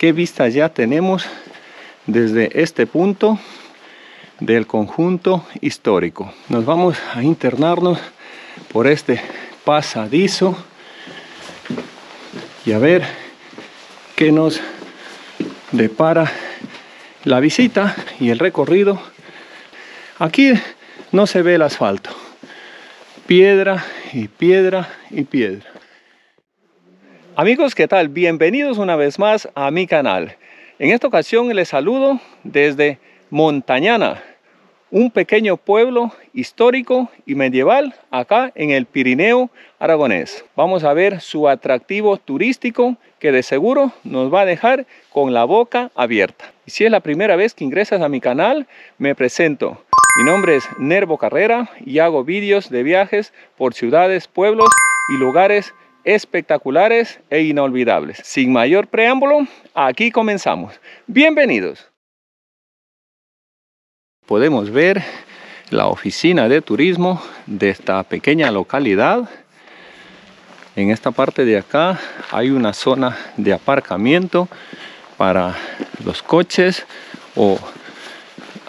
qué vista ya tenemos desde este punto del conjunto histórico. Nos vamos a internarnos por este pasadizo y a ver qué nos depara la visita y el recorrido. Aquí no se ve el asfalto, piedra y piedra y piedra. Amigos, ¿qué tal? Bienvenidos una vez más a mi canal. En esta ocasión les saludo desde Montañana, un pequeño pueblo histórico y medieval acá en el Pirineo aragonés. Vamos a ver su atractivo turístico que de seguro nos va a dejar con la boca abierta. Y si es la primera vez que ingresas a mi canal, me presento. Mi nombre es Nervo Carrera y hago vídeos de viajes por ciudades, pueblos y lugares espectaculares e inolvidables. Sin mayor preámbulo, aquí comenzamos. Bienvenidos. Podemos ver la oficina de turismo de esta pequeña localidad. En esta parte de acá hay una zona de aparcamiento para los coches o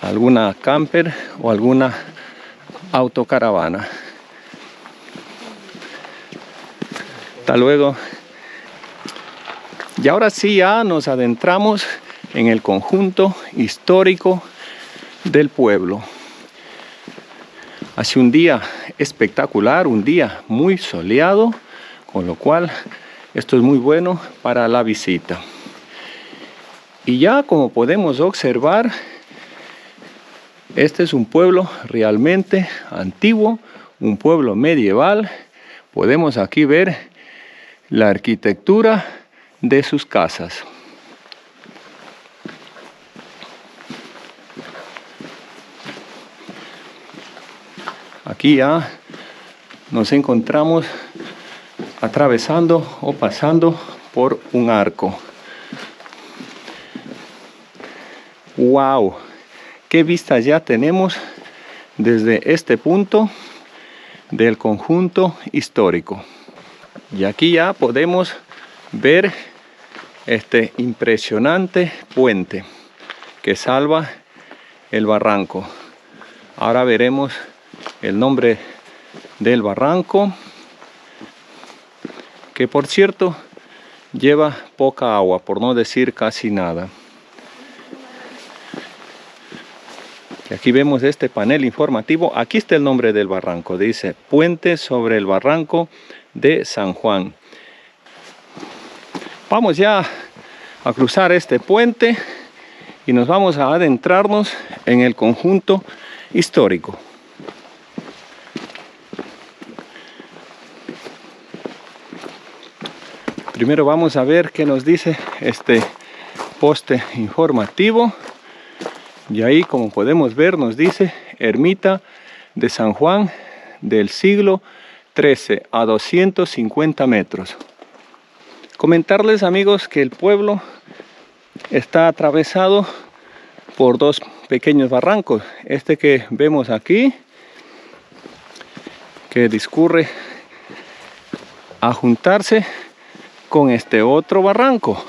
alguna camper o alguna autocaravana. Hasta luego. Y ahora sí ya nos adentramos en el conjunto histórico del pueblo. Hace un día espectacular, un día muy soleado, con lo cual esto es muy bueno para la visita. Y ya como podemos observar, este es un pueblo realmente antiguo, un pueblo medieval. Podemos aquí ver la arquitectura de sus casas. Aquí ya nos encontramos atravesando o pasando por un arco. ¡Wow! ¡Qué vista ya tenemos desde este punto del conjunto histórico! Y aquí ya podemos ver este impresionante puente que salva el barranco. Ahora veremos el nombre del barranco, que por cierto lleva poca agua, por no decir casi nada. Y aquí vemos este panel informativo. Aquí está el nombre del barranco, dice Puente sobre el Barranco de San Juan. Vamos ya a cruzar este puente y nos vamos a adentrarnos en el conjunto histórico. Primero vamos a ver qué nos dice este poste informativo. Y ahí, como podemos ver, nos dice Ermita de San Juan del siglo XIII a 250 metros. Comentarles, amigos, que el pueblo está atravesado por dos pequeños barrancos. Este que vemos aquí, que discurre a juntarse con este otro barranco.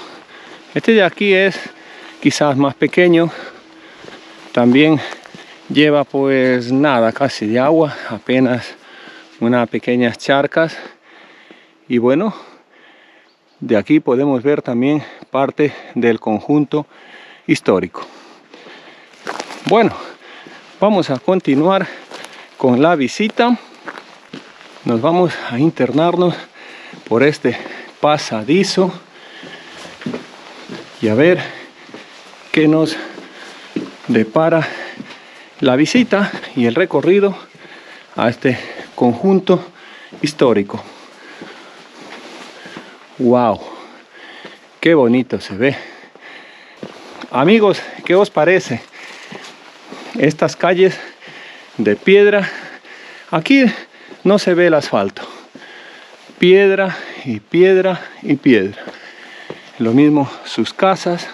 Este de aquí es quizás más pequeño. También lleva pues nada casi de agua, apenas unas pequeñas charcas. Y bueno, de aquí podemos ver también parte del conjunto histórico. Bueno, vamos a continuar con la visita. Nos vamos a internarnos por este pasadizo y a ver qué nos depara la visita y el recorrido a este conjunto histórico. ¡Wow! ¡Qué bonito se ve! Amigos, ¿qué os parece? Estas calles de piedra, aquí no se ve el asfalto. Piedra y piedra y piedra. Lo mismo sus casas.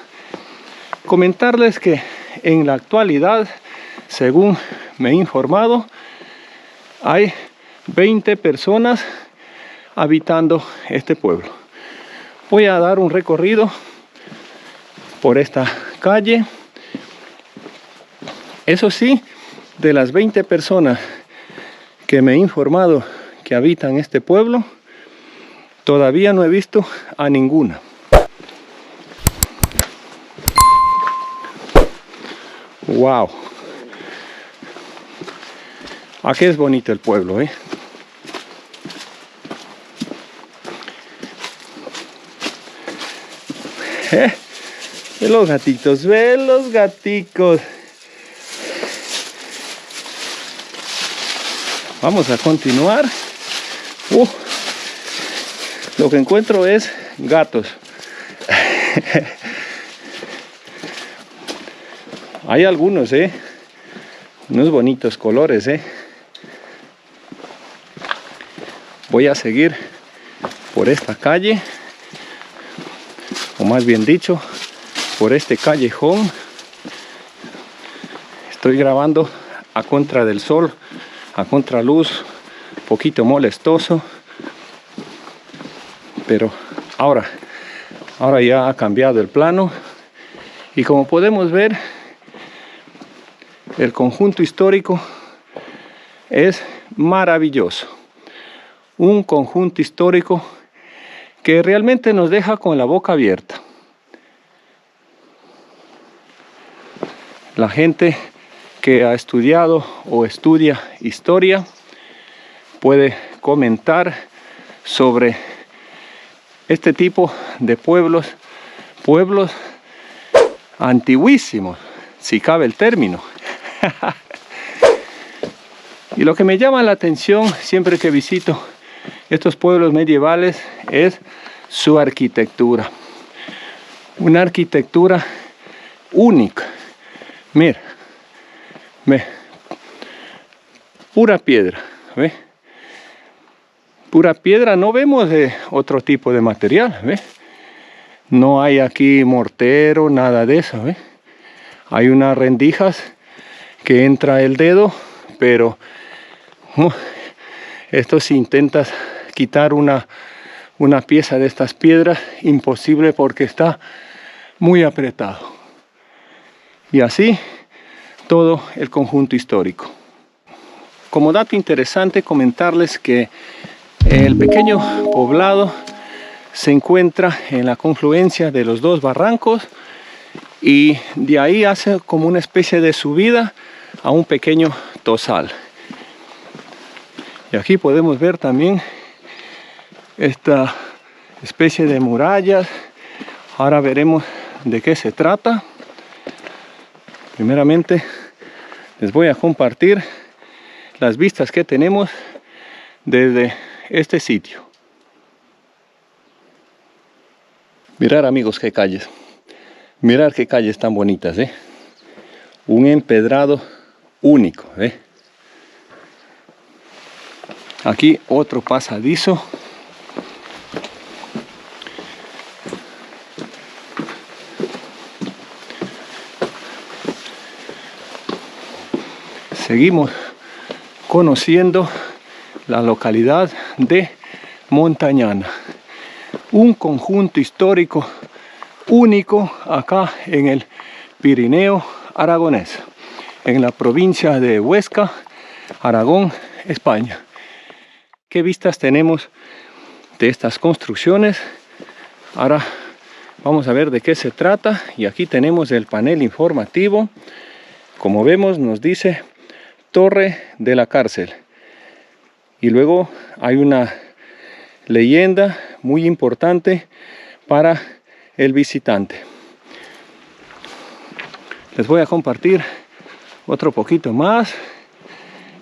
Comentarles que en la actualidad, según me he informado, hay 20 personas habitando este pueblo. Voy a dar un recorrido por esta calle. Eso sí, de las 20 personas que me he informado que habitan este pueblo, todavía no he visto a ninguna. Wow. Aquí es bonito el pueblo, ¿eh? Ve los gatitos, ve los gaticos. Vamos a continuar. Lo que encuentro es gatos. Hay algunos, unos bonitos colores, Voy a seguir por esta calle, o más bien dicho, por este callejón. Estoy grabando a contra del sol, a contraluz, un poquito molestoso, pero ahora ya ha cambiado el plano, y como podemos ver, el conjunto histórico es maravilloso. Un conjunto histórico que realmente nos deja con la boca abierta. La gente que ha estudiado o estudia historia puede comentar sobre este tipo de pueblos antiguísimos, si cabe el término. Y lo que me llama la atención siempre que visito estos pueblos medievales es su arquitectura. Una arquitectura única. Mira, pura piedra, ¿ve? Pura piedra, no vemos otro tipo de material, ¿ve? No hay aquí mortero, nada de eso, ¿ve? Hay unas rendijas que entra el dedo, pero esto si intentas quitar una pieza de estas piedras, imposible porque está muy apretado. Y así todo el conjunto histórico. Como dato interesante comentarles que el pequeño poblado se encuentra en la confluencia de los dos barrancos, y de ahí hace como una especie de subida a un pequeño tozal. Y aquí podemos ver también esta especie de murallas. Ahora veremos de qué se trata. Primeramente les voy a compartir las vistas que tenemos desde este sitio. Mirar, amigos, qué calles. Mirar qué calles tan bonitas, Un empedrado único, Aquí otro pasadizo. Seguimos conociendo la localidad de Montañana, un conjunto histórico único acá en el Pirineo aragonés, en la provincia de Huesca, Aragón, España. ¿Qué vistas tenemos de estas construcciones? Ahora vamos a ver de qué se trata, y aquí tenemos el panel informativo. Como vemos, nos dice Torre de la Cárcel, y luego hay una leyenda muy importante para el visitante. Les voy a compartir otro poquito más,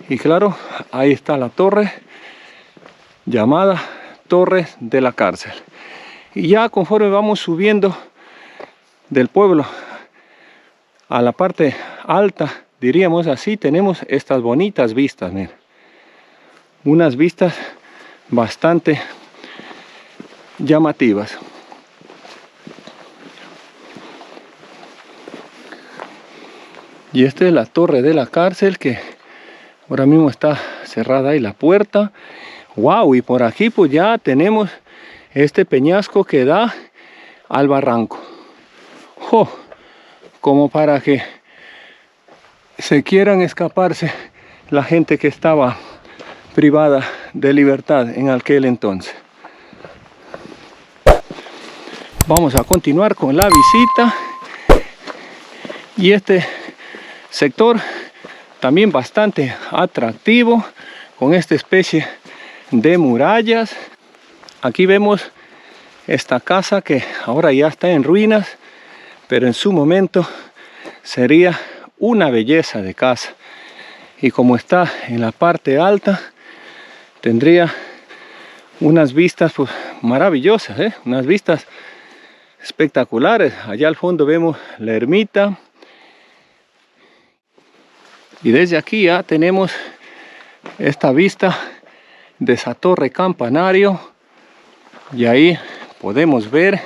y claro, ahí está la torre llamada Torre de la Cárcel. Y ya conforme vamos subiendo del pueblo a la parte alta, diríamos así, tenemos estas bonitas vistas, miren. Unas vistas bastante llamativas. Y esta es la Torre de la Cárcel, que ahora mismo está cerrada ahí la puerta. Wow, y por aquí pues ya tenemos este peñasco que da al barranco. tapó como para que se quieran escaparse la gente que estaba privada de libertad en aquel entonces. Vamos a continuar con la visita. Y este sector también bastante atractivo, con esta especie de murallas. Aquí vemos esta casa que ahora ya está en ruinas, pero en su momento sería una belleza de casa. Y como está en la parte alta, tendría unas vistas pues maravillosas, unas vistas espectaculares. Allá al fondo vemos la ermita. Y desde aquí ya tenemos esta vista de esa torre campanario. Y ahí podemos ver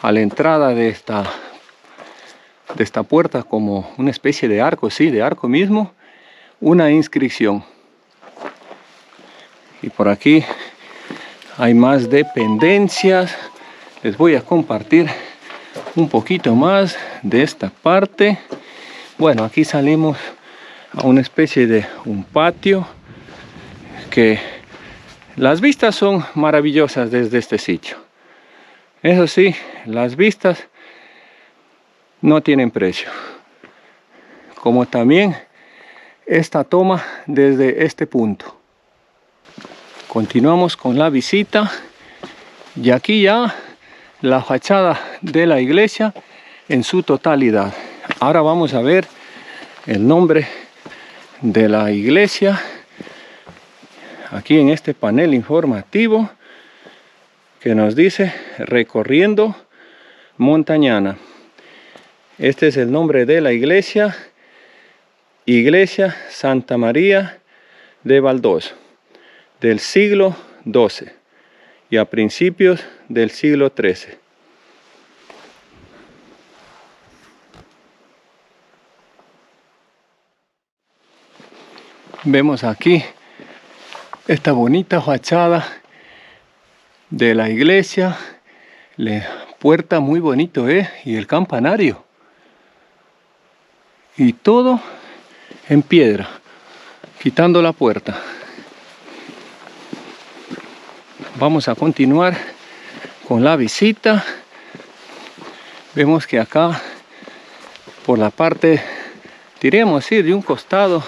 a la entrada de esta puerta, como una especie de arco, sí, de arco mismo, una inscripción. Y por aquí hay más dependencias. Les voy a compartir un poquito más de esta parte. Bueno, aquí salimos a una especie de un patio, que las vistas son maravillosas desde este sitio. Eso sí, las vistas no tienen precio, como también esta toma desde este punto. Continuamos con la visita y aquí ya la fachada de la iglesia en su totalidad. Ahora vamos a ver el nombre de la iglesia aquí en este panel informativo que nos dice recorriendo Montañana. Este es el nombre de la iglesia, Iglesia Santa María de Valdós, del siglo XII y a principios del siglo XIII. Vemos aquí esta bonita fachada de la iglesia, la puerta muy bonito, y el campanario, y todo en piedra, quitando la puerta. Vamos a continuar con la visita. Vemos que acá, por la parte, diríamos ir de un costado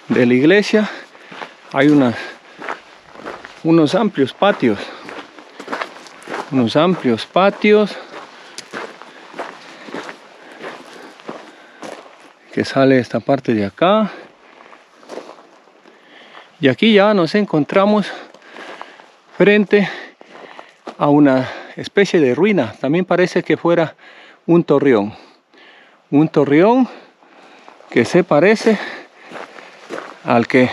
de la iglesia, hay unos amplios patios. Que sale esta parte de acá. Y aquí ya nos encontramos frente a una especie de ruina. También parece que fuera un torreón. Un torreón que se parece al que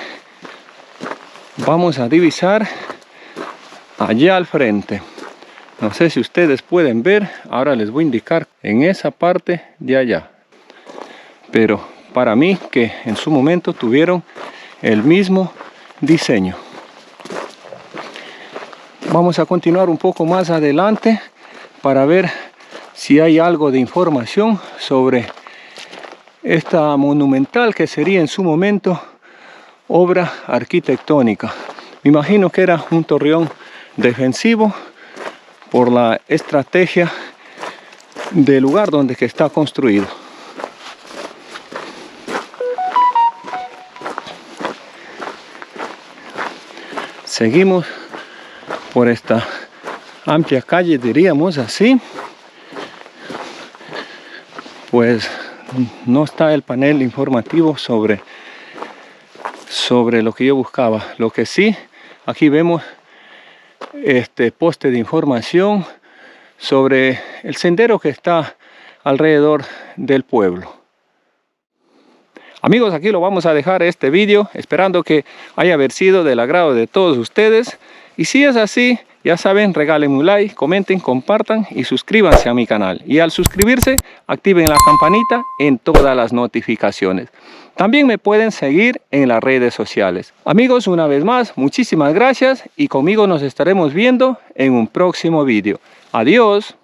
vamos a divisar allá al frente. No sé si ustedes pueden ver, ahora les voy a indicar en esa parte de allá. Pero para mí que en su momento tuvieron el mismo diseño. Vamos a continuar un poco más adelante para ver si hay algo de información sobre esta monumental que sería en su momento obra arquitectónica. Me imagino que era un torreón defensivo por la estrategia del lugar donde que está construido. Seguimos por esta amplia calle, diríamos así. Pues no está el panel informativo sobre lo que yo buscaba. Lo que sí, aquí vemos este poste de información sobre el sendero que está alrededor del pueblo. Amigos, aquí lo vamos a dejar este vídeo, esperando que haya sido del agrado de todos ustedes. Y si es así, ya saben, regálenme un like, comenten, compartan y suscríbanse a mi canal. Y al suscribirse, activen la campanita en todas las notificaciones. También me pueden seguir en las redes sociales. Amigos, una vez más, muchísimas gracias y conmigo nos estaremos viendo en un próximo vídeo. Adiós.